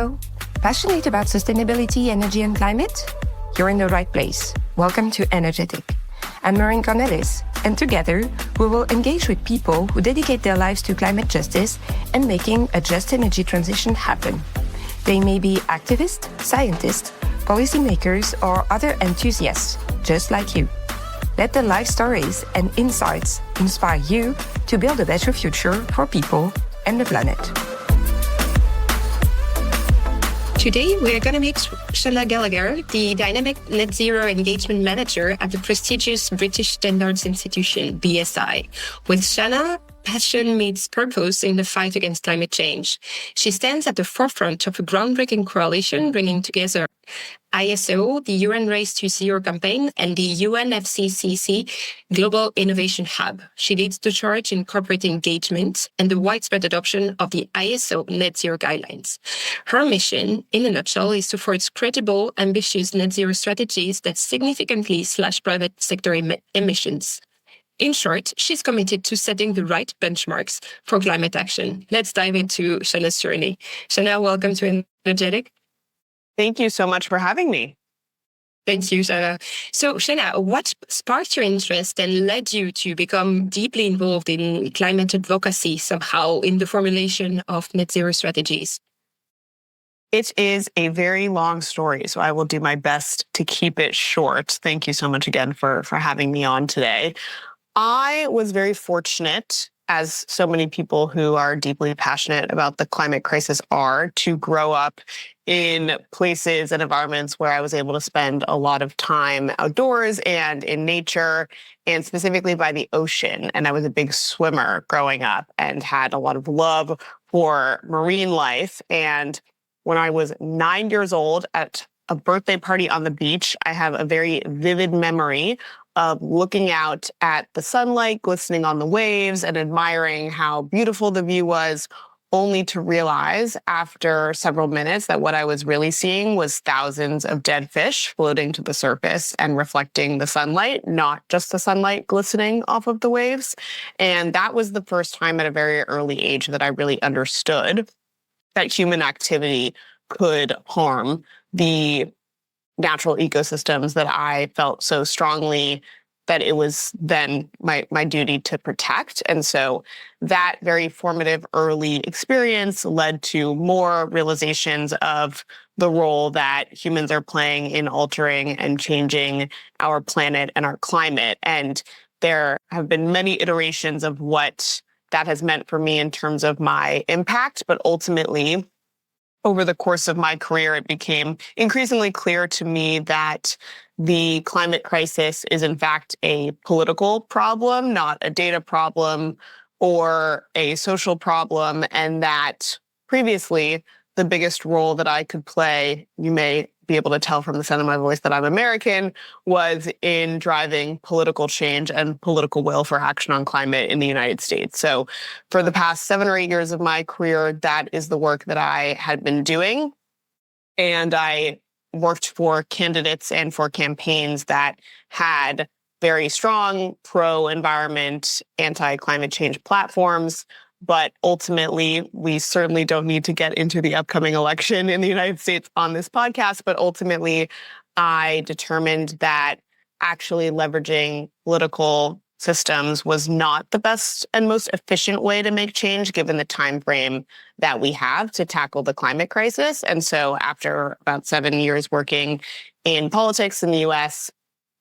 Hello. Passionate about sustainability, energy, and climate? You're in the right place. Welcome to Energetic. I'm Maureen Cornelis, and together we will engage with people who dedicate their lives to climate justice and making a just energy transition happen. They may be activists, scientists, policymakers, or other enthusiasts, just like you. Let their life stories and insights inspire you to build a better future for people and the planet. Today, we are going to meet Shana Gallagher, the Dynamic Net Zero Engagement Manager at the prestigious British Standards Institution, BSI. With Shana, passion meets purpose in the fight against climate change. She stands at the forefront of a groundbreaking coalition bringing together ISO, the UN Race to Zero campaign, and the UNFCCC Global Innovation Hub. She leads the charge in corporate engagement and the widespread adoption of the ISO Net Zero guidelines. Her mission, in a nutshell, is to forge credible, ambitious net zero strategies that significantly slash private sector emissions. In short, she's committed to setting the right benchmarks for climate action. Let's dive into Shana's journey. Shana, welcome to Energetic. Thank you so much for having me. Thank you, Shana. So, Shana, what sparked your interest and led you to become deeply involved in climate advocacy somehow in the formulation of net zero strategies? It is a very long story, so I will do my best to keep it short. Thank you so much again for having me on today. I was very fortunate, as so many people who are deeply passionate about the climate crisis are, to grow up in places and environments where I was able to spend a lot of time outdoors and in nature, and specifically by the ocean. And I was a big swimmer growing up and had a lot of love for marine life. And when I was 9 years old at a birthday party on the beach, I have a very vivid memory of looking out at the sunlight glistening on the waves and admiring how beautiful the view was, only to realize after several minutes that what I was really seeing was thousands of dead fish floating to the surface and reflecting the sunlight, not just the sunlight glistening off of the waves. And that was the first time at a very early age that I really understood that human activity could harm the natural ecosystems that I felt so strongly that it was then my duty to protect. And so that very formative early experience led to more realizations of the role that humans are playing in altering and changing our planet and our climate. And there have been many iterations of what that has meant for me in terms of my impact, but ultimately, over the course of my career, it became increasingly clear to me that the climate crisis is in fact a political problem, not a data problem or a social problem, and that previously the biggest role that I could play, you may be able to tell from the sound of my voice that I'm American, was in driving political change and political will for action on climate in the United States. So for the past 7 or 8 years of my career, that is the work that I had been doing. And I worked for candidates and for campaigns that had very strong pro-environment, anti-climate change platforms. But ultimately, we certainly don't need to get into the upcoming election in the United States on this podcast. But ultimately, I determined that actually leveraging political systems was not the best and most efficient way to make change, given the time frame that we have to tackle the climate crisis. And so after about 7 years working in politics in the US,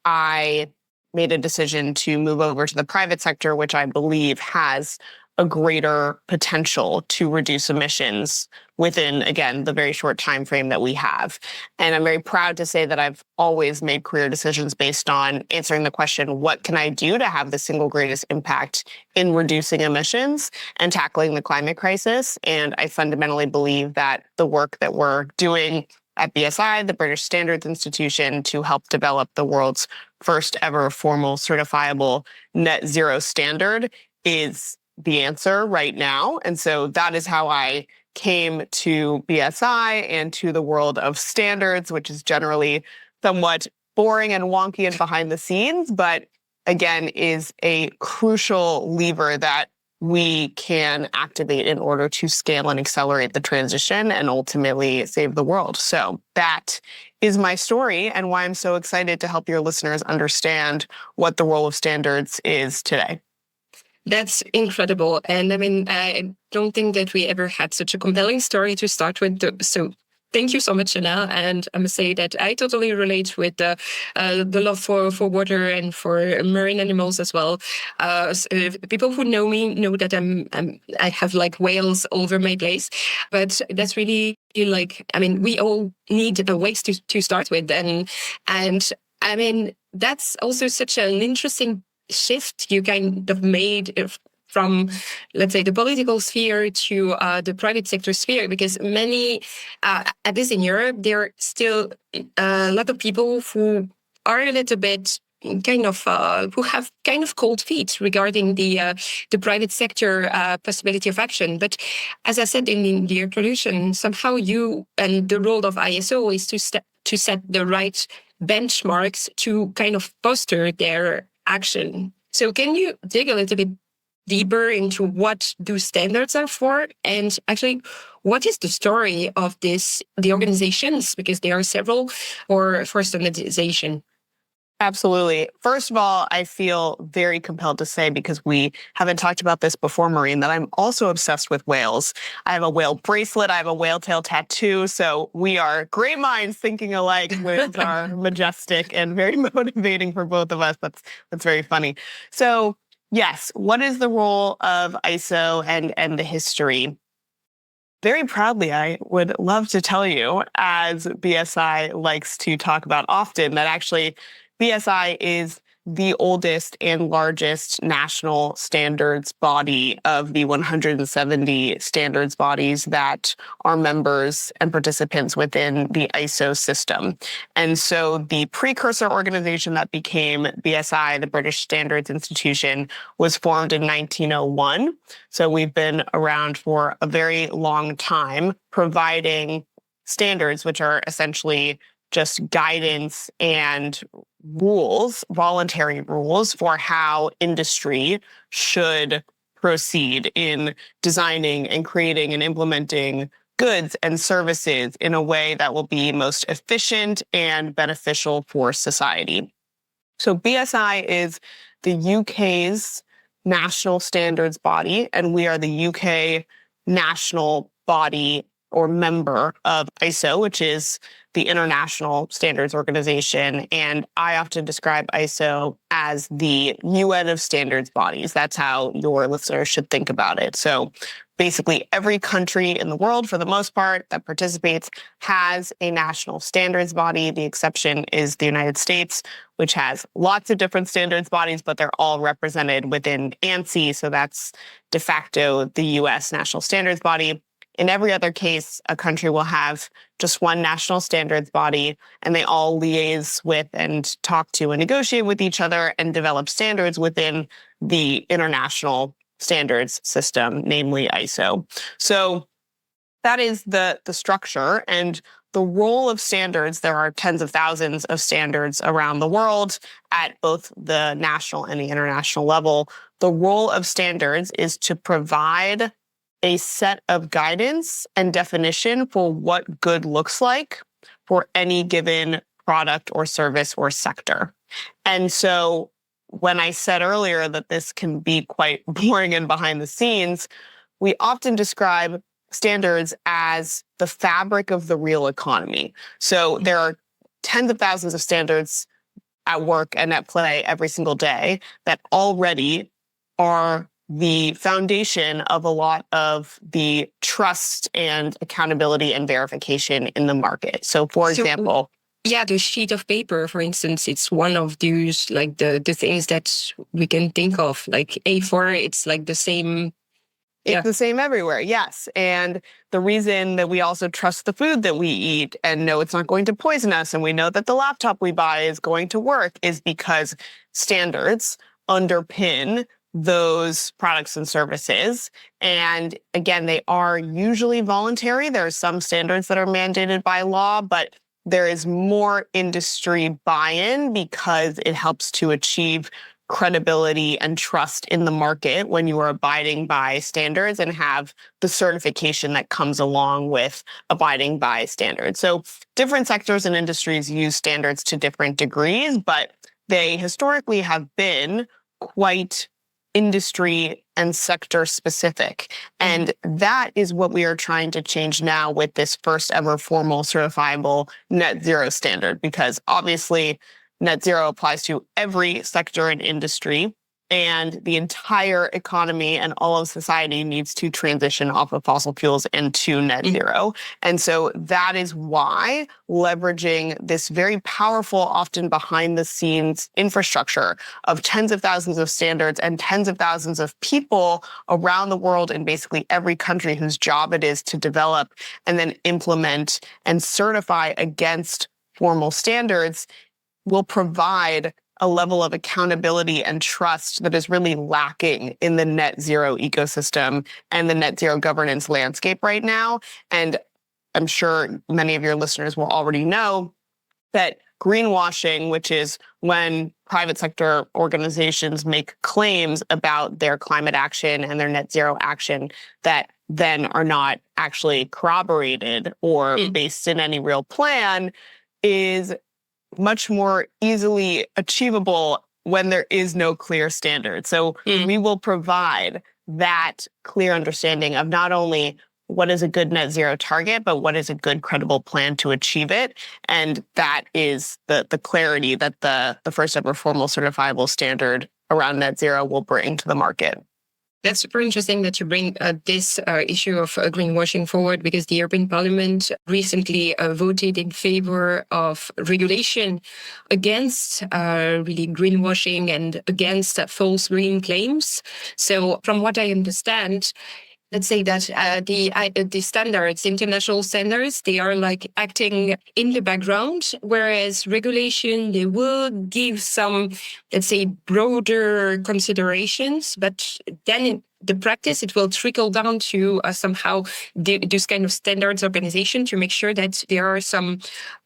I made a decision to move over to the private sector, which I believe has a greater potential to reduce emissions within, again, the very short time frame that we have. And I'm very proud to say that I've always made career decisions based on answering the question, what can I do to have the single greatest impact in reducing emissions and tackling the climate crisis? And I fundamentally believe that the work that we're doing at BSI, the British Standards Institution, to help develop the world's first ever formal certifiable net zero standard is the answer right now. And so that is how I came to BSI and to the world of standards, which is generally somewhat boring and wonky and behind the scenes, but again, is a crucial lever that we can activate in order to scale and accelerate the transition and ultimately save the world. So that is my story and why I'm so excited to help your listeners understand what the role of standards is today. That's incredible. And I mean, I don't think that we ever had such a compelling story to start with. So thank you so much, Shana. And I must say that I totally relate with the love for water and for marine animals as well. People who know me know that I have like whales all over my place, but that's really like, I mean, we all need a ways to start with. And I mean, that's also such an interesting shift you kind of made from, let's say, the political sphere to the private sector sphere, because many, at least in Europe, there are still a lot of people who are a little bit kind of who have kind of cold feet regarding the private sector possibility of action. But as I said in the introduction, somehow you and the role of ISO is to set the right benchmarks to kind of foster their action. So can you dig a little bit deeper into what those standards are for, and actually what is the story of the organizations, because there are several, for standardization? Absolutely. First of all, I feel very compelled to say, because we haven't talked about this before, Maureen, that I'm also obsessed with whales. I have a whale bracelet. I have a whale tail tattoo. So we are great minds thinking alike. Whales are majestic and very motivating for both of us. That's very funny. So yes, what is the role of ISO and the history? Very proudly, I would love to tell you, as BSI likes to talk about often, that actually BSI is the oldest and largest national standards body of the 170 standards bodies that are members and participants within the ISO system. And so the precursor organization that became BSI, the British Standards Institution, was formed in 1901. So we've been around for a very long time, providing standards, which are essentially just guidance and rules, voluntary rules for how industry should proceed in designing and creating and implementing goods and services in a way that will be most efficient and beneficial for society. So BSI is the UK's national standards body, and we are the UK national body or member of ISO, which is the International Standards Organization. And I often describe ISO as the UN of standards bodies. That's how your listeners should think about it. So basically every country in the world, for the most part, that participates has a national standards body. The exception is the United States, which has lots of different standards bodies, but they're all represented within ANSI. So that's de facto the US national standards body. In every other case, a country will have just one national standards body, and they all liaise with and talk to and negotiate with each other and develop standards within the international standards system, namely ISO. So that is the structure and the role of standards. There are tens of thousands of standards around the world at both the national and the international level. The role of standards is to provide a set of guidance and definition for what good looks like for any given product or service or sector. And so when I said earlier that this can be quite boring and behind the scenes, we often describe standards as the fabric of the real economy. So there are tens of thousands of standards at work and at play every single day that already are the foundation of a lot of the trust and accountability and verification in the market. So for example, yeah, the sheet of paper, for instance, it's one of those, like the things that we can think of. Like A4, it's like the same. It's the same everywhere, yes. And the reason that we also trust the food that we eat and know it's not going to poison us, and we know that the laptop we buy is going to work, is because standards underpin those products and services. And again, they are usually voluntary. There are some standards that are mandated by law, but there is more industry buy-in because it helps to achieve credibility and trust in the market when you are abiding by standards and have the certification that comes along with abiding by standards. So different sectors and industries use standards to different degrees, but they historically have been quite industry and sector specific. And that is what we are trying to change now with this first ever formal certifiable net zero standard, because obviously net zero applies to every sector and industry, and the entire economy and all of society needs to transition off of fossil fuels into net zero. And so that is why leveraging this very powerful, often behind the scenes infrastructure of tens of thousands of standards and tens of thousands of people around the world in basically every country whose job it is to develop and then implement and certify against formal standards will provide a level of accountability and trust that is really lacking in the net zero ecosystem and the net zero governance landscape right now. And I'm sure many of your listeners will already know that greenwashing, which is when private sector organizations make claims about their climate action and their net zero action that then are not actually corroborated or based in any real plan, is much more easily achievable when there is no clear standard. So we will provide that clear understanding of not only what is a good net zero target, but what is a good credible plan to achieve it. And that is the clarity that the first ever formal certifiable standard around net zero will bring to the market. That's super interesting that you bring this issue of greenwashing forward, because the European Parliament recently voted in favor of regulation against really greenwashing and against false green claims. So from what I understand, let's say that the standards, international standards, they are like acting in the background, whereas regulation, they will give some, let's say, broader considerations, but then in the practice, it will trickle down to somehow this kind of standards organization to make sure that there are some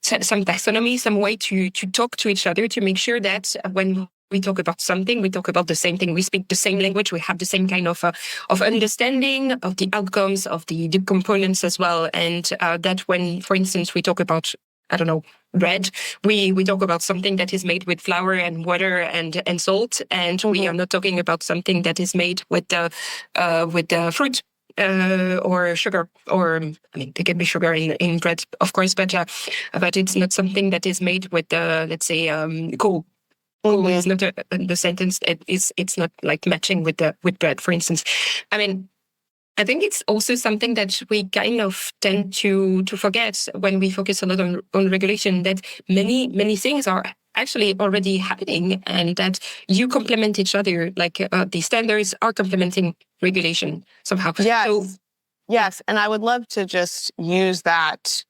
taxonomy, some way to talk to each other, to make sure that when we talk about something, we talk about the same thing, we speak the same language, we have the same kind of understanding of the outcomes, of the components as well. And that when, for instance, we talk about, I don't know, bread, we talk about something that is made with flour and water and salt, and we are not talking about something that is made with fruit. Or sugar, or I mean, there can be sugar in bread, of course, but it's not something that is made with, let's say, coal. Is not the sentence. It's not like matching with bread, for instance. I mean, I think it's also something that we kind of tend to forget when we focus a lot on regulation, that many things are actually already happening and that you complement each other. Like the standards are complementing regulation somehow. Yes. And I would love to just use that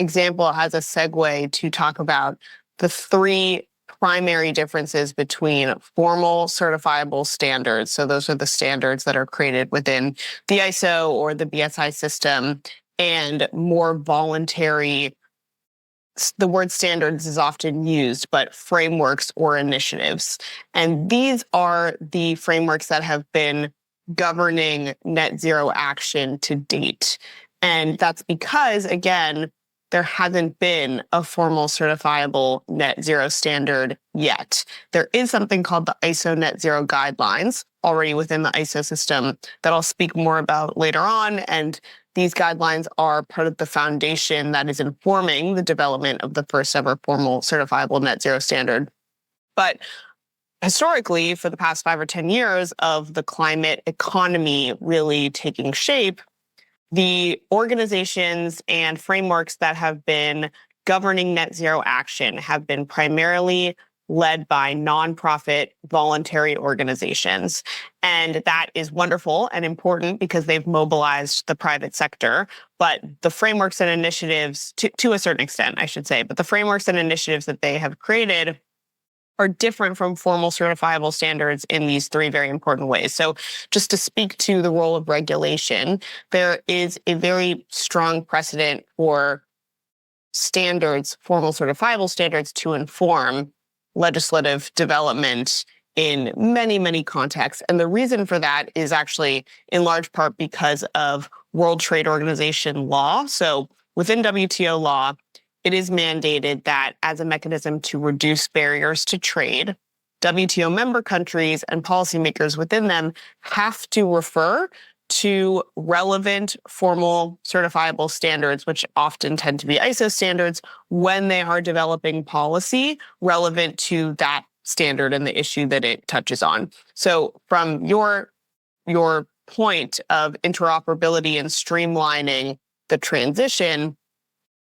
example as a segue to talk about the three primary differences between formal certifiable standards. So those are the standards that are created within the ISO or the BSI system, and more voluntary, the word standards is often used, but frameworks or initiatives. And these are the frameworks that have been governing net zero action to date. And that's because, again, there hasn't been a formal certifiable net zero standard yet. There is something called the ISO net zero guidelines already within the ISO system that I'll speak more about later on. And these guidelines are part of the foundation that is informing the development of the first ever formal certifiable net zero standard. But historically, for the past 5 or 10 years of the climate economy really taking shape, the organizations and frameworks that have been governing net zero action have been primarily led by nonprofit voluntary organizations. And that is wonderful and important because they've mobilized the private sector. But the frameworks and initiatives, to a certain extent, I should say, but the frameworks and initiatives that they have created are different from formal certifiable standards in these three very important ways. So just to speak to the role of regulation, there is a very strong precedent for standards, formal certifiable standards, to inform legislative development in many, many contexts. And the reason for that is actually in large part because of World Trade Organization law. So within WTO law, it is mandated that as a mechanism to reduce barriers to trade, WTO member countries and policymakers within them have to refer to relevant formal certifiable standards, which often tend to be ISO standards, when they are developing policy relevant to that standard and the issue that it touches on. So from your point of interoperability and streamlining the transition,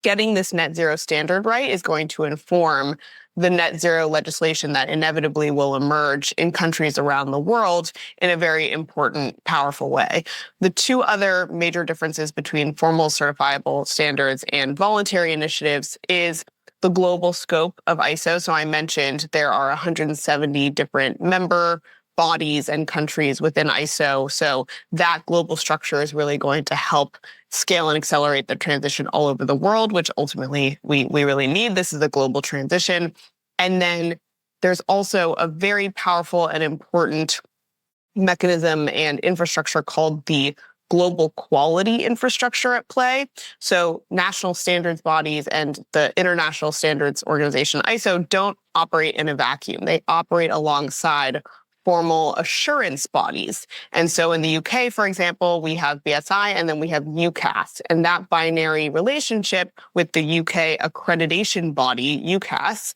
getting this net zero standard right is going to inform the net zero legislation that inevitably will emerge in countries around the world in a very important, powerful way. The two other major differences between formal certifiable standards and voluntary initiatives is the global scope of ISO. So I mentioned there are 170 different member bodies and countries within ISO. So that global structure is really going to help scale and accelerate the transition all over the world, which ultimately we really need. This is a global transition. And then there's also a very powerful and important mechanism and infrastructure called the global quality infrastructure at play. So national standards bodies and the International Standards Organization, ISO, don't operate in a vacuum. They operate alongside formal assurance bodies. And so in the UK, for example, we have BSI and then we have UCAS. And that binary relationship with the UK accreditation body, UCAS,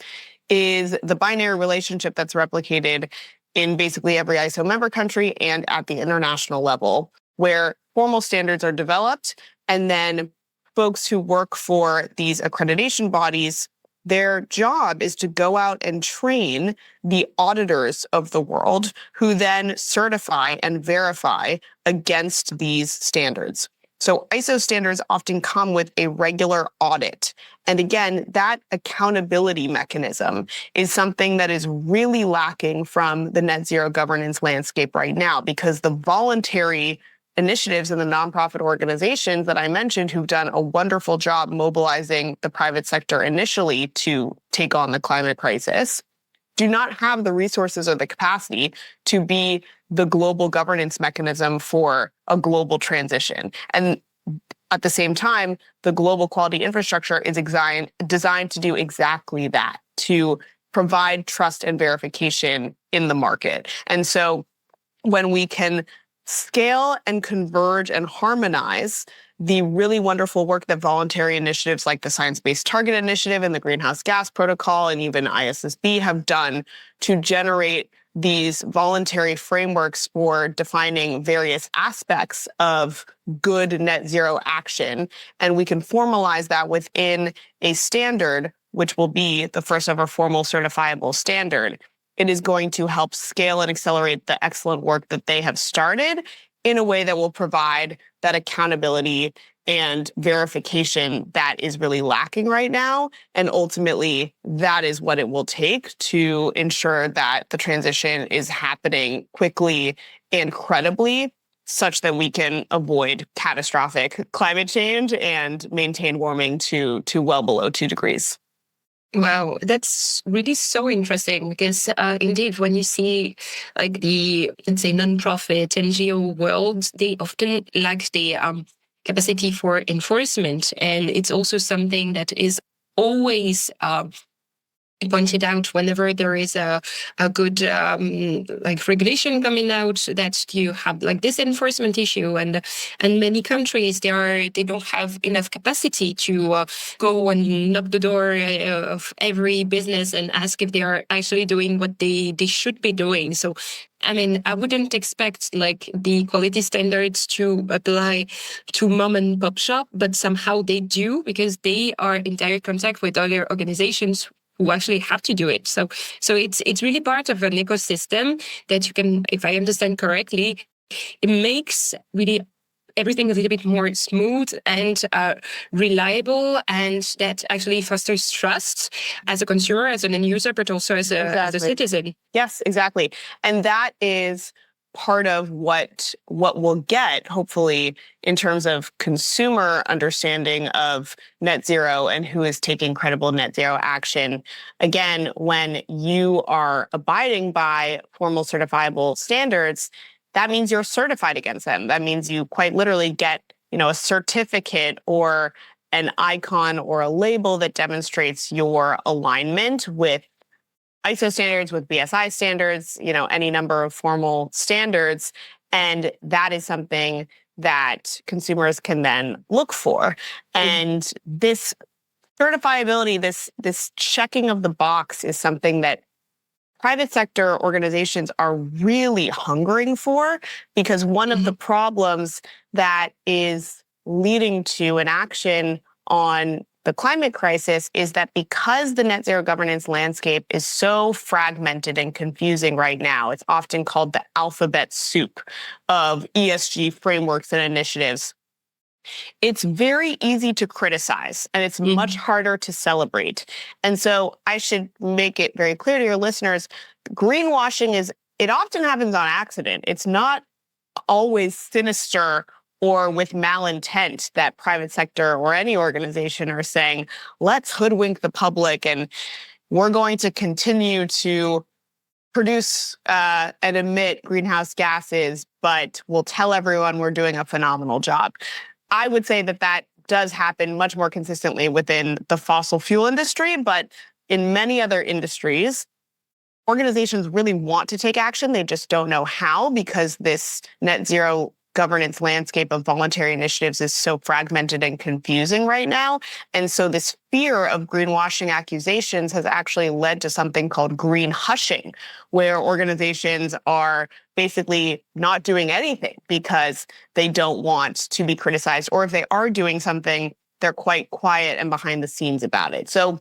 is the binary relationship that's replicated in basically every ISO member country and at the international level, where formal standards are developed and then folks who work for these accreditation bodies, their job is to go out and train the auditors of the world who then certify and verify against these standards. So ISO standards often come with a regular audit. And again, that accountability mechanism is something that is really lacking from the net zero governance landscape right now, because the voluntary initiatives and the nonprofit organizations that I mentioned who've done a wonderful job mobilizing the private sector initially to take on the climate crisis do not have the resources or the capacity to be the global governance mechanism for a global transition. And at the same time, the global quality infrastructure is designed to do exactly that, to provide trust and verification in the market. And so when we can scale and converge and harmonize the really wonderful work that voluntary initiatives like the Science-Based Target Initiative and the Greenhouse Gas Protocol and even ISSB have done to generate these voluntary frameworks for defining various aspects of good net zero action. And we can formalize that within a standard, which will be the first ever formal certifiable standard. It is going to help scale and accelerate the excellent work that they have started in a way that will provide that accountability and verification that is really lacking right now. And ultimately, that is what it will take to ensure that the transition is happening quickly and credibly, such that we can avoid catastrophic climate change and maintain warming to well below 2 degrees. Wow, that's really so interesting because indeed, when you see like the, let's say, nonprofit NGO world, they often lack the capacity for enforcement. And it's also something that is always pointed out whenever there is a good like regulation coming out, that you have like this enforcement issue, and many countries they don't have enough capacity to go and knock the door of every business and ask if they are actually doing what they should be doing. So I mean, I wouldn't expect like the quality standards to apply to mom and pop shop, but somehow they do, because they are in direct contact with other organizations who actually have to do it. So it's really part of an ecosystem that you can, if I understand correctly, it makes really everything a little bit more smooth and reliable, and that actually fosters trust as a consumer, as an end user, but also as a citizen. Yes, exactly. And that is part of what we'll get, hopefully, in terms of consumer understanding of net zero and who is taking credible net zero action. Again, when you are abiding by formal certifiable standards, that means you're certified against them. That means you quite literally get, a certificate or an icon or a label that demonstrates your alignment with ISO standards, with BSI standards, any number of formal standards. And that is something that consumers can then look for. And this certifiability, this checking of the box is something that private sector organizations are really hungering for, because one of the problems that is leading to an action on the climate crisis is that because the net zero governance landscape is so fragmented and confusing right now, it's often called the alphabet soup of ESG frameworks and initiatives. It's very easy to criticize, and it's much harder to celebrate. And so I should make it very clear to your listeners, greenwashing it often happens on accident. It's not always sinister or with malintent that private sector or any organization are saying, let's hoodwink the public and we're going to continue to produce and emit greenhouse gases, but we'll tell everyone we're doing a phenomenal job. I would say that does happen much more consistently within the fossil fuel industry, but in many other industries, organizations really want to take action. They just don't know how, because this net zero governance landscape of voluntary initiatives is so fragmented and confusing right now. And so this fear of greenwashing accusations has actually led to something called green hushing, where organizations are basically not doing anything because they don't want to be criticized, or if they are doing something, they're quite quiet and behind the scenes about it. So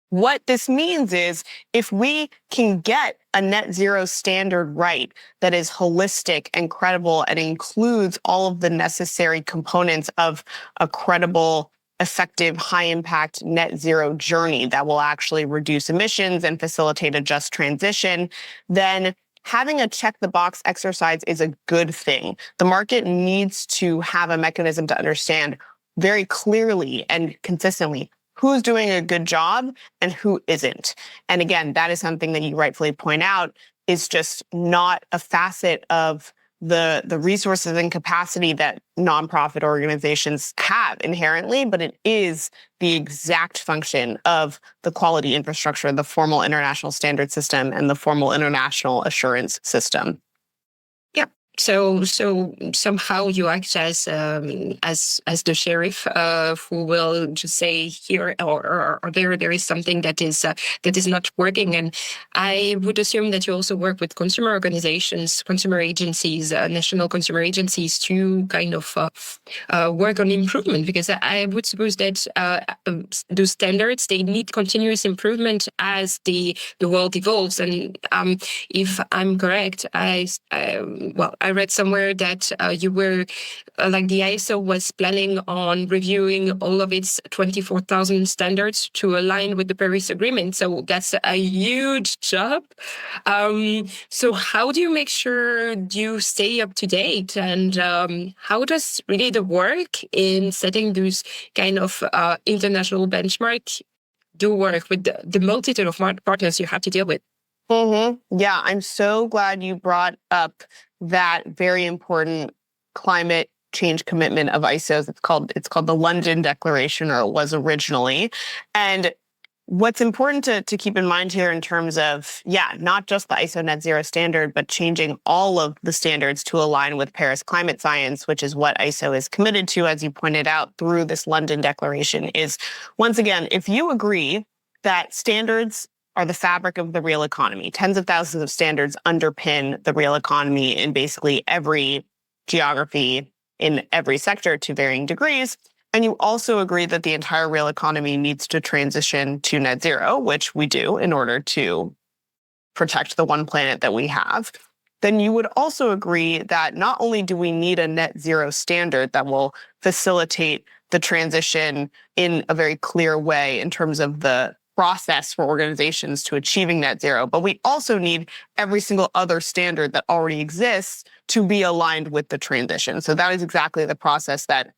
what this means is, if we can get a net zero standard right that is holistic and credible and includes all of the necessary components of a credible, effective, high-impact net zero journey that will actually reduce emissions and facilitate a just transition, then having a check-the-box exercise is a good thing. The market needs to have a mechanism to understand very clearly and consistently who's doing a good job and who isn't. And again, that is something that you rightfully point out is just not a facet of the resources and capacity that nonprofit organizations have inherently, but it is the exact function of the quality infrastructure, the formal international standard system, and the formal international assurance system. So somehow you act as the sheriff who will just say here or there is something that is not working. And I would assume that you also work with consumer organizations, consumer agencies, national consumer agencies to kind of work on improvement, because I would suppose that those standards, they need continuous improvement as the world evolves. And if I'm correct, I read somewhere that you were, like the ISO was planning on reviewing all of its 24,000 standards to align with the Paris Agreement. So that's a huge job. So how do you make sure you stay up to date? And how does really the work in setting those kind of international benchmark do work with the multitude of partners you have to deal with? Yeah, I'm so glad you brought up that very important climate change commitment of ISO's. It's called the London Declaration, or it was originally. And what's important to keep in mind here in terms of, not just the ISO net zero standard, but changing all of the standards to align with Paris climate science, which is what ISO is committed to, as you pointed out, through this London Declaration, is, once again, if you agree that standards are the fabric of the real economy. Tens of thousands of standards underpin the real economy in basically every geography, in every sector to varying degrees. And you also agree that the entire real economy needs to transition to net zero, which we do in order to protect the one planet that we have. Then you would also agree that not only do we need a net zero standard that will facilitate the transition in a very clear way in terms of the process for organizations to achieving net zero, but we also need every single other standard that already exists to be aligned with the transition. So that is exactly the process that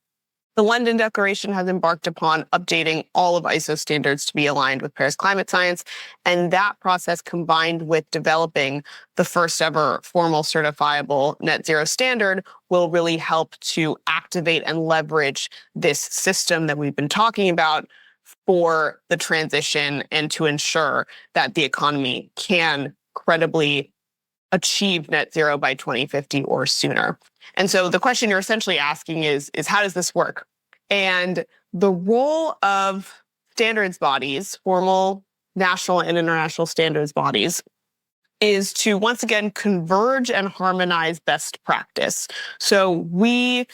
the London Declaration has embarked upon, updating all of ISO standards to be aligned with Paris climate science. And that process, combined with developing the first ever formal certifiable net zero standard, will really help to activate and leverage this system that we've been talking about for the transition and to ensure that the economy can credibly achieve net zero by 2050 or sooner. And so the question you're essentially asking is how does this work? And the role of standards bodies, formal national and international standards bodies, is to once again converge and harmonize best practice. So we,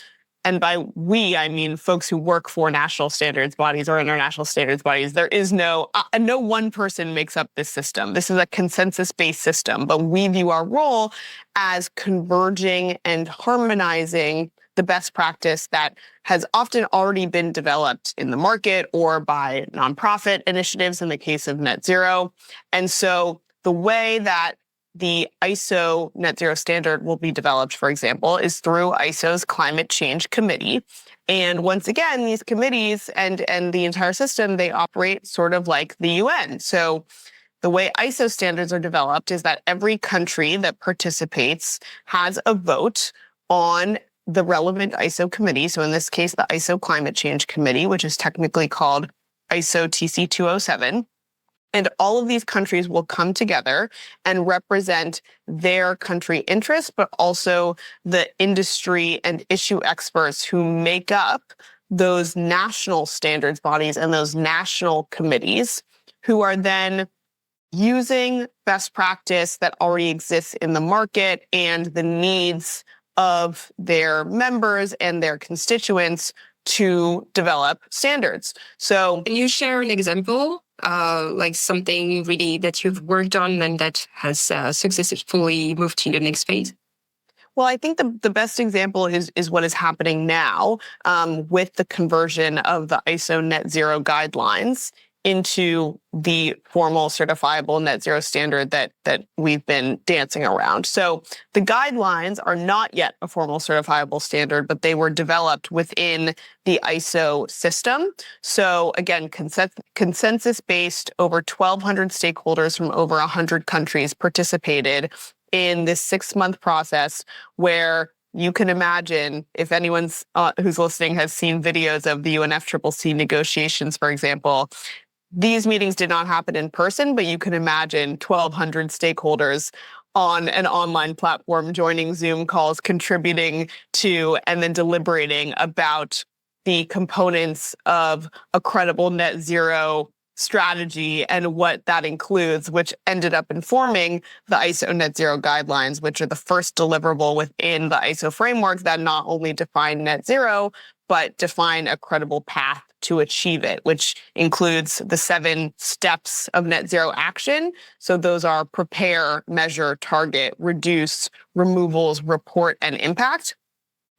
and by we, I mean folks who work for national standards bodies or international standards bodies. There is no one person makes up this system. This is a consensus-based system, but we view our role as converging and harmonizing the best practice that has often already been developed in the market or by nonprofit initiatives in the case of net zero. And so the way that the ISO net zero standard will be developed, for example, is through ISO's Climate Change Committee. And once again, these committees and the entire system, they operate sort of like the UN. So the way ISO standards are developed is that every country that participates has a vote on the relevant ISO committee. So in this case, the ISO Climate Change Committee, which is technically called ISO TC 207. And all of these countries will come together and represent their country interests, but also the industry and issue experts who make up those national standards bodies and those national committees, who are then using best practice that already exists in the market and the needs of their members and their constituents to develop standards. So can you share an example, like something really that you've worked on and that has successfully moved to the next phase? Well, I think the best example is what is happening now with the conversion of the ISO net zero guidelines into the formal certifiable net zero standard that we've been dancing around. So the guidelines are not yet a formal certifiable standard, but they were developed within the ISO system. So again, consensus-based, over 1,200 stakeholders from over 100 countries participated in this 6-month process where you can imagine, if anyone's who's listening has seen videos of the UNFCCC negotiations, for example, these meetings did not happen in person, but you can imagine 1,200 stakeholders on an online platform joining Zoom calls, contributing to, and then deliberating about the components of a credible net zero strategy and what that includes, which ended up informing the ISO net zero guidelines, which are the first deliverable within the ISO framework that not only define net zero, but define a credible path to achieve it, which includes the 7 steps of net zero action. So those are prepare, measure, target, reduce, removals, report, and impact.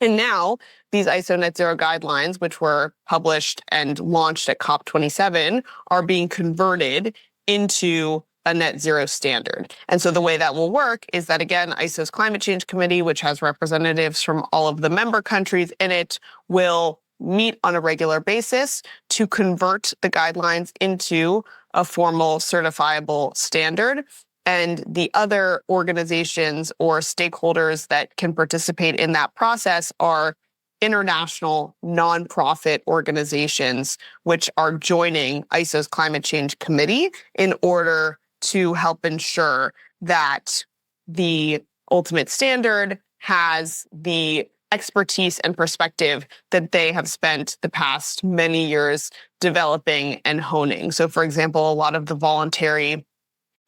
And now these ISO net zero guidelines, which were published and launched at COP27, are being converted into a net zero standard. And so the way that will work is that, again, ISO's Climate Change Committee, which has representatives from all of the member countries in it, will meet on a regular basis to convert the guidelines into a formal certifiable standard. And the other organizations or stakeholders that can participate in that process are international nonprofit organizations, which are joining ISO's Climate Change Committee in order to help ensure that the ultimate standard has the expertise and perspective that they have spent the past many years developing and honing. So, for example, a lot of the voluntary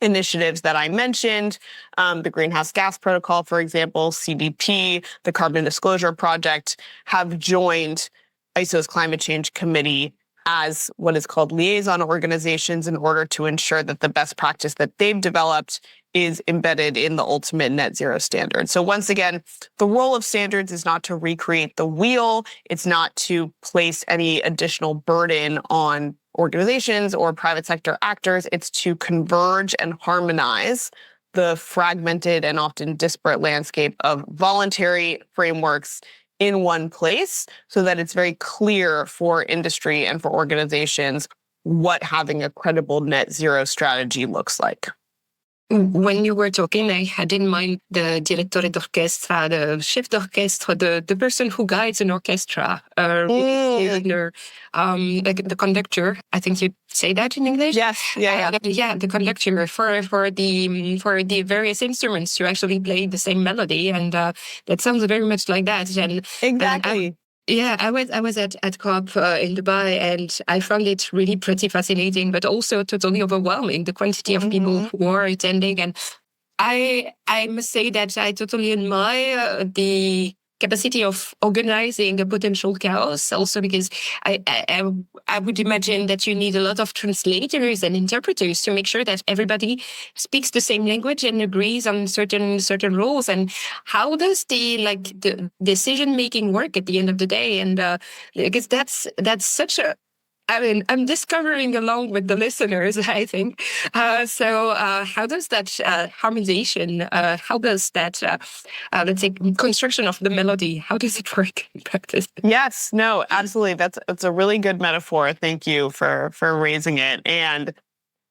initiatives that I mentioned, the Greenhouse Gas Protocol, for example, CDP, the Carbon Disclosure Project, have joined ISO's Climate Change Committee as what is called liaison organizations in order to ensure that the best practice that they've developed is embedded in the ultimate net zero standard. So once again, the role of standards is not to recreate the wheel. It's not to place any additional burden on organizations or private sector actors. It's to converge and harmonize the fragmented and often disparate landscape of voluntary frameworks in one place so that it's very clear for industry and for organizations what having a credible net zero strategy looks like. When you were talking, I had in mind the direttore d'orchestra, the chef d'orchestre, the person who guides an orchestra, like the conductor. I think you say that in English. Yes, yeah, the conductor for the various instruments to actually play the same melody, and that sounds very much like that. And exactly. I was at COP in Dubai, and I found it really pretty fascinating, but also totally overwhelming, the quantity of people who are attending. And I must say that I totally admire the capacity of organizing a potential chaos, also because I would imagine that you need a lot of translators and interpreters to make sure that everybody speaks the same language and agrees on certain rules. And how does the decision making work at the end of the day? And because that's such a, I mean, I'm discovering along with the listeners, I think. So how does that harmonization, how does that, let's say, construction of the melody, how does it work in practice? Yes, no, absolutely. That's a really good metaphor. Thank you for raising it. And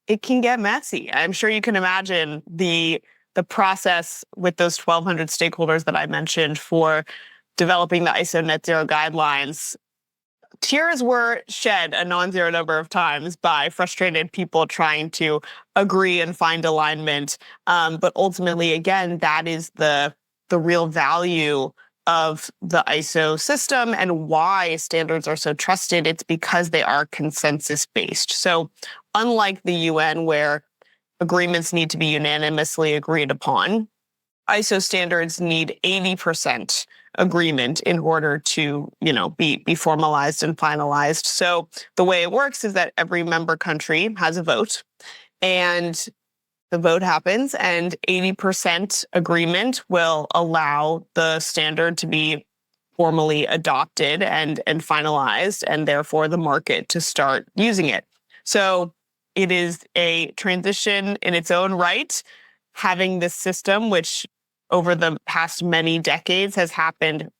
it can get messy. I'm sure you can imagine the process with those 1,200 stakeholders that I mentioned for developing the ISO net zero guidelines. Tears were shed a non-zero number of times by frustrated people trying to agree and find alignment. But ultimately, again, that is the real value of the ISO system and why standards are so trusted. It's because they are consensus-based. So unlike the UN, where agreements need to be unanimously agreed upon, ISO standards need 80% agreement in order to, be formalized and finalized. So the way it works is that every member country has a vote, and the vote happens, and 80% agreement will allow the standard to be formally adopted and finalized, and therefore the market to start using it. So it is a transition in its own right, having this system, which over the past many decades has happened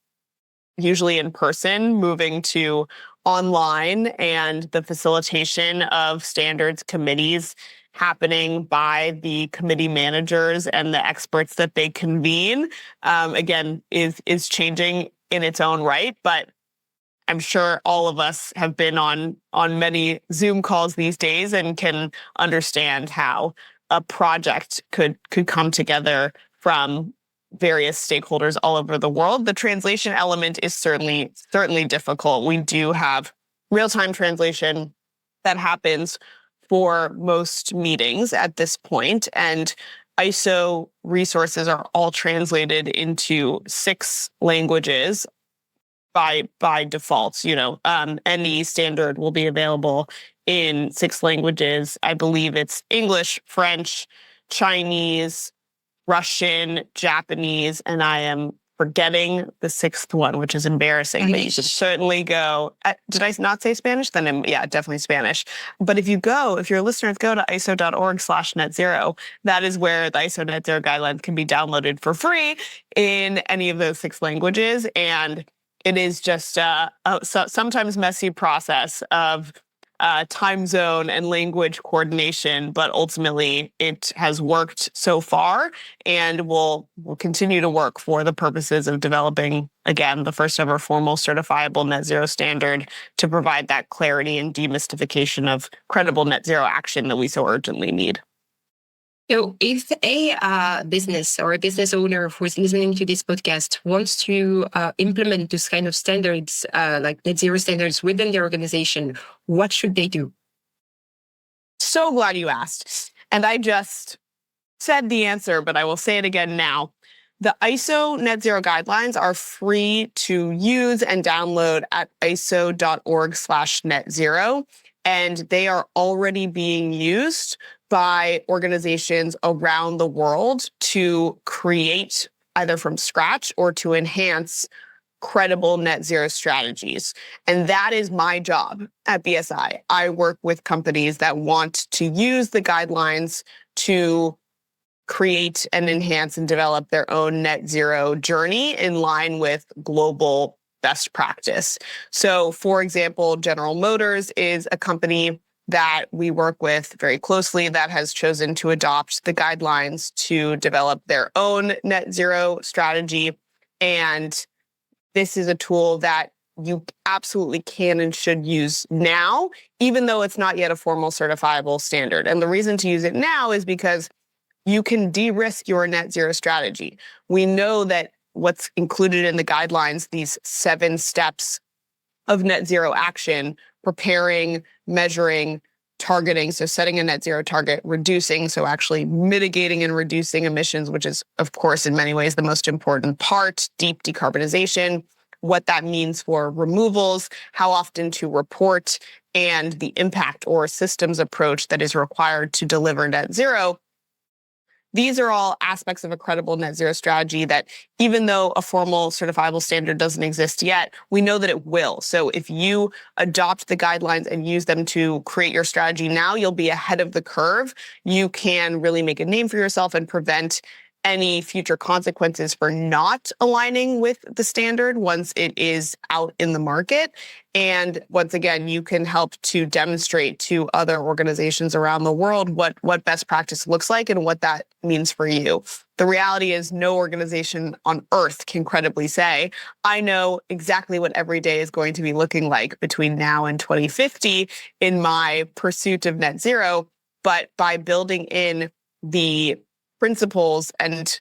usually in person, moving to online, and the facilitation of standards committees happening by the committee managers and the experts that they convene, again, is changing in its own right. But I'm sure all of us have been on many Zoom calls these days and can understand how a project could come together from various stakeholders all over the world. The translation element is certainly difficult. We do have real-time translation that happens for most meetings at this point, and ISO resources are all translated into 6 languages by default. Any standard will be available in 6 languages. I believe it's English, French, Chinese, Russian, Japanese, and I am forgetting the 6th one, which is embarrassing. But you should certainly go. Did I not say Spanish? Then definitely Spanish. But if your listeners go to iso.org/net0, that is where the ISO net zero guidelines can be downloaded for free in any of those 6 languages. And it is just a sometimes messy process of time zone and language coordination, but ultimately it has worked so far and will continue to work for the purposes of developing, again, the first ever formal certifiable net zero standard to provide that clarity and demystification of credible net zero action that we so urgently need. So if a business or a business owner who is listening to this podcast wants to implement this kind of standards, like net zero standards within their organization, what should they do? So glad you asked. And I just said the answer, but I will say it again now. The ISO net zero guidelines are free to use and download at iso.org/net0. And they are already being used by organizations around the world to create, either from scratch or to enhance, credible net zero strategies. And that is my job at BSI. I work with companies that want to use the guidelines to create and enhance and develop their own net zero journey in line with global best practice. So, for example, General Motors is a company that we work with very closely that has chosen to adopt the guidelines to develop their own net zero strategy. And this is a tool that you absolutely can and should use now, even though it's not yet a formal certifiable standard. And the reason to use it now is because you can de-risk your net zero strategy. We know that what's included in the guidelines, these 7 steps of net zero action, preparing, measuring, targeting, so setting a net zero target, reducing, so actually mitigating and reducing emissions, which is, of course, in many ways the most important part, deep decarbonization, what that means for removals, how often to report, and the impact or systems approach that is required to deliver net zero. These are all aspects of a credible net zero strategy that, even though a formal certifiable standard doesn't exist yet, we know that it will. So if you adopt the guidelines and use them to create your strategy now, you'll be ahead of the curve. You can really make a name for yourself and prevent any future consequences for not aligning with the standard once it is out in the market. And once again, you can help to demonstrate to other organizations around the world what best practice looks like and what that means for you. The reality is no organization on earth can credibly say, I know exactly what every day is going to be looking like between now and 2050 in my pursuit of net zero. But by building in the principles and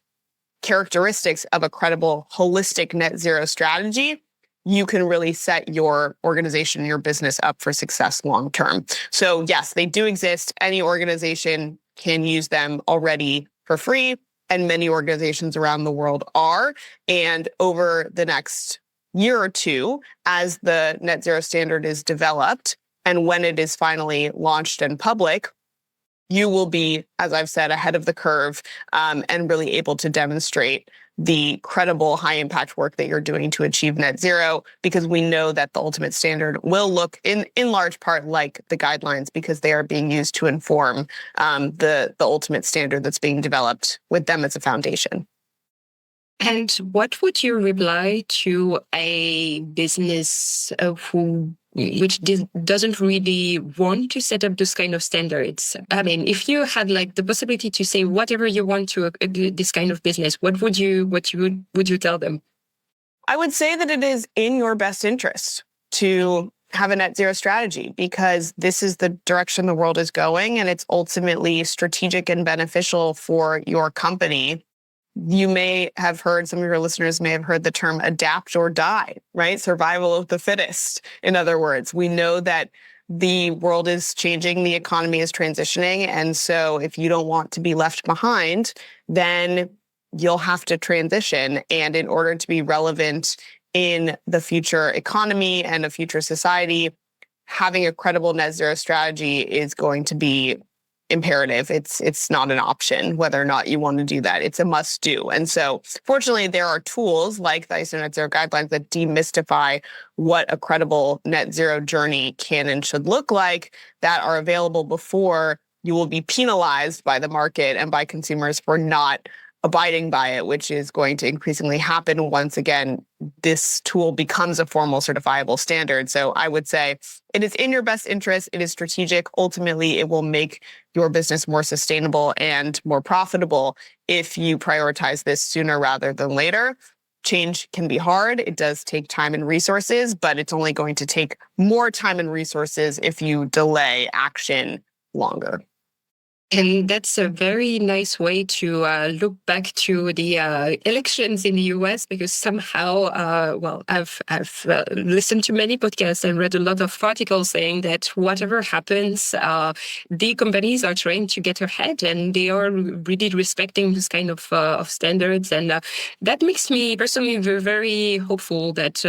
characteristics of a credible, holistic net zero strategy, you can really set your organization, your business up for success long term. So yes, they do exist. Any organization can use them already for free, and many organizations around the world are. And over the next year or two, as the net zero standard is developed, and when it is finally launched in public, you will be, as I've said, ahead of the curve and really able to demonstrate the credible high impact work that you're doing to achieve net zero, because we know that the ultimate standard will look in large part like the guidelines, because they are being used to inform the ultimate standard that's being developed with them as a foundation. And what would you reply to a business which doesn't really want to set up those kind of standards? I mean, if you had like the possibility to say whatever you want to this kind of business, what would you tell them? I would say that it is in your best interest to have a net zero strategy, because this is the direction the world is going, and it's ultimately strategic and beneficial for your company. You may have heard, some of your listeners may have heard the term adapt or die, right? Survival of the fittest. In other words, we know that the world is changing, the economy is transitioning. And so if you don't want to be left behind, then you'll have to transition. And in order to be relevant in the future economy and a future society, having a credible net zero strategy is going to be imperative. It's not an option whether or not you want to do that. It's a must do. And so fortunately, there are tools like the ISO Net Zero Guidelines that demystify what a credible net zero journey can and should look like, that are available before you will be penalized by the market and by consumers for not abiding by it, which is going to increasingly happen once, again, this tool becomes a formal certifiable standard. So I would say it is in your best interest. It is strategic. Ultimately, it will make your business more sustainable and more profitable if you prioritize this sooner rather than later. Change can be hard. It does take time and resources, but it's only going to take more time and resources if you delay action longer. And that's a very nice way to look back to the elections in the US, because somehow, I've listened to many podcasts and read a lot of articles saying that whatever happens, the companies are trying to get ahead, and they are really respecting this kind of standards. And that makes me personally very hopeful that,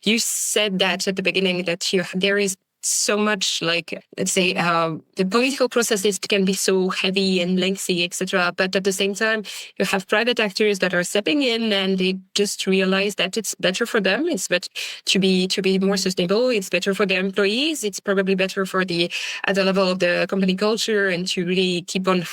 you said that at the beginning that there is so much like, let's say, the political processes can be so heavy and lengthy, etc. But at the same time, you have private actors that are stepping in and they just realize that it's better for them. It's better to be more sustainable. It's better for their employees. It's probably better for at the level of the company culture and to really keep on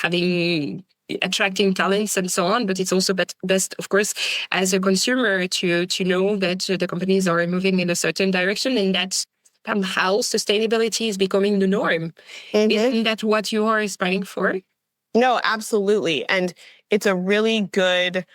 attracting talents and so on. But it's also best, of course, as a consumer to know that the companies are moving in a certain direction and that somehow sustainability is becoming the norm. Mm-hmm. Isn't that what you are aspiring for? No, absolutely. And it's a really good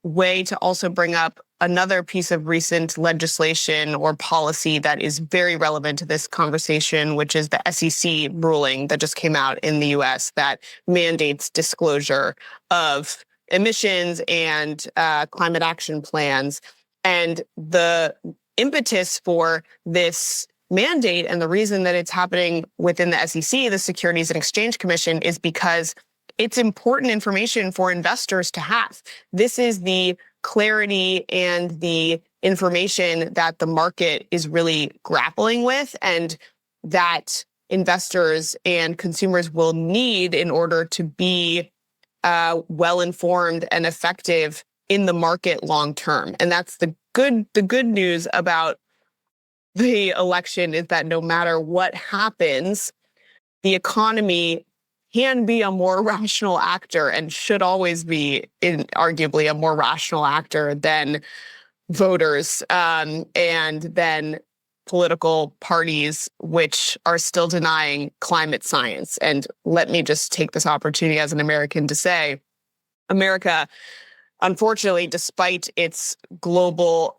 way to also bring up another piece of recent legislation or policy that is very relevant to this conversation, which is the SEC ruling that just came out in the US that mandates disclosure of emissions and climate action plans. And the impetus for this mandate and the reason that it's happening within the SEC, the Securities and Exchange Commission, is because it's important information for investors to have. This is the clarity and the information that the market is really grappling with and that investors and consumers will need in order to be well-informed and effective in the market long term. And that's the good news about the election is that no matter what happens, the economy can be a more rational actor and should always be arguably a more rational actor than voters and then political parties which are still denying climate science. And let me just take this opportunity as an American to say, America, unfortunately, despite its global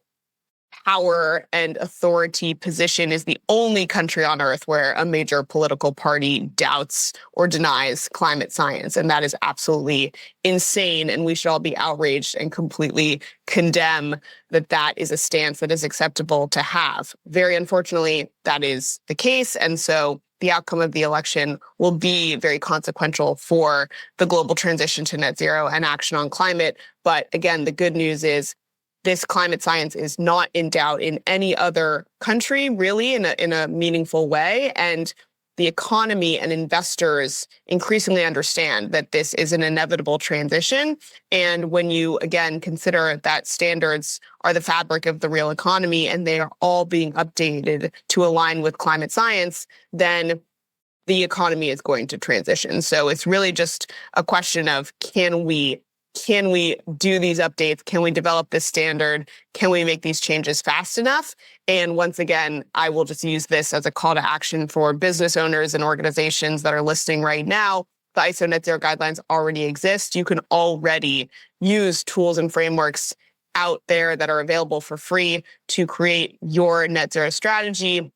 power and authority position, is the only country on earth where a major political party doubts or denies climate science. And that is absolutely insane. And we should all be outraged and completely condemn that that is a stance that is acceptable to have. Very unfortunately, that is the case. And so the outcome of the election will be very consequential for the global transition to net zero and action on climate. But again, the good news is this climate science is not in doubt in any other country, really, in a meaningful way. And the economy and investors increasingly understand that this is an inevitable transition. And when you, again, consider that standards are the fabric of the real economy and they are all being updated to align with climate science, then the economy is going to transition. So it's really just a question of can we do these updates? Can we develop this standard? Can we make these changes fast enough? And once again, I will just use this as a call to action for business owners and organizations that are listening right now. The ISO Net Zero guidelines already exist. You can already use tools and frameworks out there that are available for free to create your net zero strategy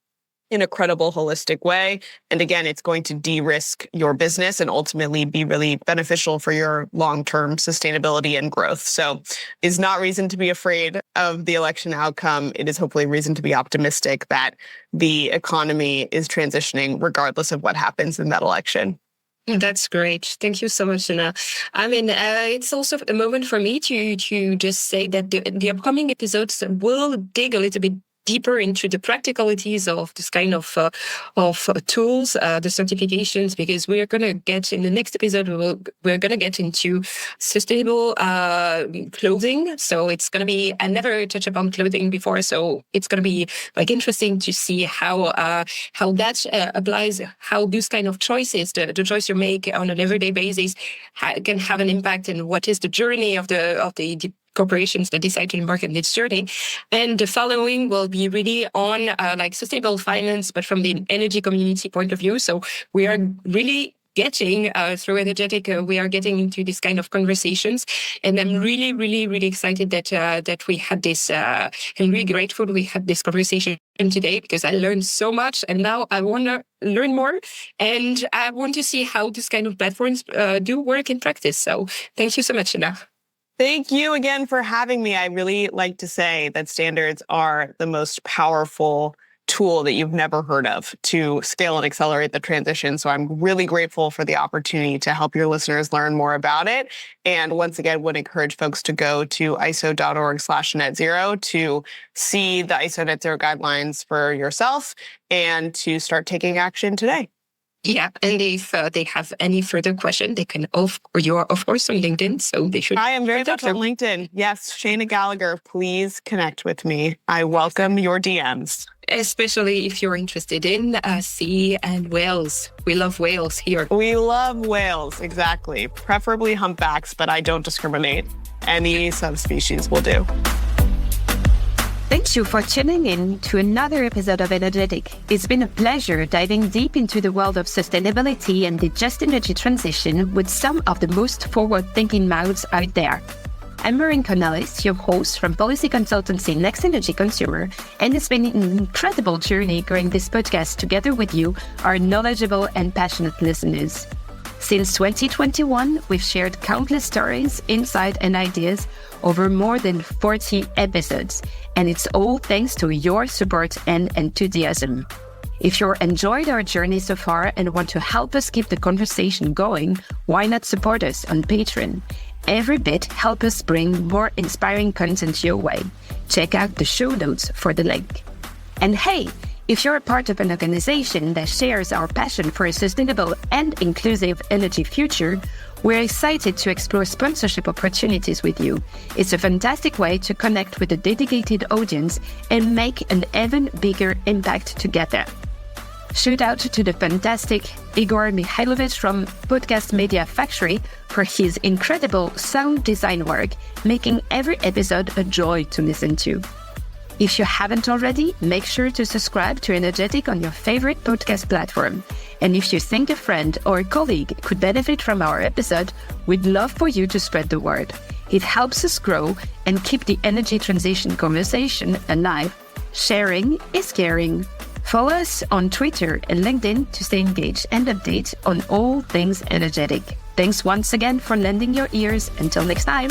in a credible, holistic way. And again, it's going to de-risk your business and ultimately be really beneficial for your long-term sustainability and growth. So it's not reason to be afraid of the election outcome. It is hopefully reason to be optimistic that the economy is transitioning regardless of what happens in that election. That's great. Thank you so much, Shana. I mean, it's also a moment for me to just say that the upcoming episodes will dig a little bit deeper into the practicalities of this kind of tools, the certifications, because we are going to get in the next episode, we're going to get into sustainable clothing. So it's going to be, I never touched upon clothing before. So it's going to be like interesting to see how that applies, how those kind of choices, the choice you make on an everyday basis can have an impact, and what is the journey of the corporations that decide to embark on this journey. And the following will be really on like sustainable finance, but from the energy community point of view. So we are really getting through energetic, we are getting into this kind of conversations, and I'm really, really, really excited that we had this. I'm really grateful we had this conversation today because I learned so much, and now I want to learn more, and I want to see how this kind of platforms do work in practice. So thank you so much, Shana. Thank you again for having me. I really like to say that standards are the most powerful tool that you've never heard of to scale and accelerate the transition. So I'm really grateful for the opportunity to help your listeners learn more about it. And once again, would encourage folks to go to iso.org/net0 to see the ISO Net Zero guidelines for yourself and to start taking action today. Yeah, and if they have any further question, they can, you're of course on LinkedIn, so they should. I am very much on LinkedIn. Yes, Shana Gallagher, please connect with me. I welcome your DMs. Especially if you're interested in sea and whales. We love whales here. We love whales, exactly. Preferably humpbacks, but I don't discriminate. Any subspecies will do. Thank you for tuning in to another episode of Energetic. It's been a pleasure diving deep into the world of sustainability and the just energy transition with some of the most forward-thinking mouths out there. I'm Maureen Cornelis, your host from policy consultancy Next Energy Consumer, and it's been an incredible journey growing this podcast together with you, our knowledgeable and passionate listeners. Since 2021, we've shared countless stories, insights, and ideas over more than 40 episodes, and it's all thanks to your support and enthusiasm. If you enjoyed our journey so far and want to help us keep the conversation going, why not support us on Patreon? Every bit helps us bring more inspiring content your way. Check out the show notes for the link. And hey, if you're a part of an organization that shares our passion for a sustainable and inclusive energy future, we're excited to explore sponsorship opportunities with you. It's a fantastic way to connect with a dedicated audience and make an even bigger impact together. Shout out to the fantastic Igor Mihailovich from Podcast Media Factory for his incredible sound design work, making every episode a joy to listen to. If you haven't already, make sure to subscribe to Energetic on your favorite podcast platform. And if you think a friend or a colleague could benefit from our episode, we'd love for you to spread the word. It helps us grow and keep the energy transition conversation alive. Sharing is caring. Follow us on Twitter and LinkedIn to stay engaged and update on all things energetic. Thanks once again for lending your ears. Until next time.